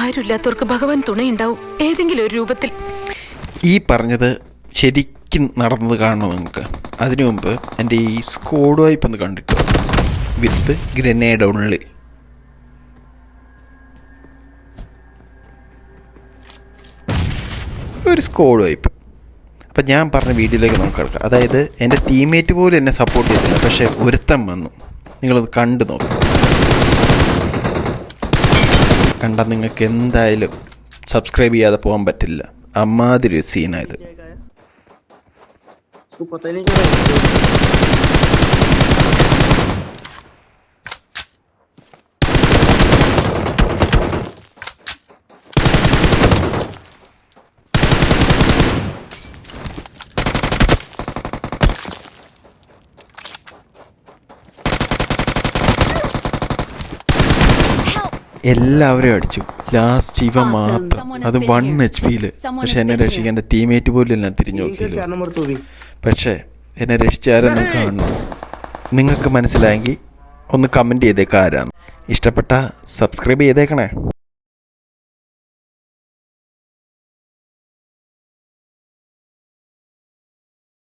ആരുമില്ലാത്തവർക്ക് ഭഗവാൻ തുണയുണ്ടാവും ഏതെങ്കിലും ഒരു രൂപത്തിൽ. ഈ പറഞ്ഞത് ശരിക്കും നടന്നത് കാണണം നിങ്ങൾക്ക്. അതിനു മുമ്പ് എൻ്റെ ഈ സ്ക്വാഡ് വൈപ്പ് ഒന്ന് കണ്ടിട്ടോ, വിത്ത് ഗ്രനേഡ് ഉള്ളി. ഒരു സ്ക്വാഡ് വൈപ്പ്. അപ്പം ഞാൻ പറഞ്ഞ വീഡിയോയിലേക്ക് നമുക്ക് കിടക്കാം. അതായത് എൻ്റെ ടീംമേറ്റ് പോലും എന്നെ സപ്പോർട്ട് ചെയ്തില്ല, പക്ഷേ ഒരുത്തം വന്നു. നിങ്ങളത് കണ്ടു നോക്കും. കണ്ടാൽ നിങ്ങൾക്ക് എന്തായാലും സബ്സ്ക്രൈബ് ചെയ്യാതെ പോകാൻ പറ്റില്ല. അമ്മാതിരി ഒരു സീനായത്. എല്ലാവരും അടിച്ചു. ലാസ്റ്റ് ഇവ മാത്രം, അത് 1 HP. പക്ഷെ എന്നെ രക്ഷിക്കാൻ എൻ്റെ ടീമേറ്റ് പോലും എല്ലാം തിരിഞ്ഞു നോക്കിയില്ല. പക്ഷേ എന്നെ രക്ഷിച്ചാരെന്ന് കാണണം. നിങ്ങൾക്ക് മനസ്സിലായെങ്കിൽ ഒന്ന് കമൻറ്റ് ചെയ്തേക്കാം ആരാണ്. ഇഷ്ടപ്പെട്ട സബ്സ്ക്രൈബ് ചെയ്തേക്കണേ.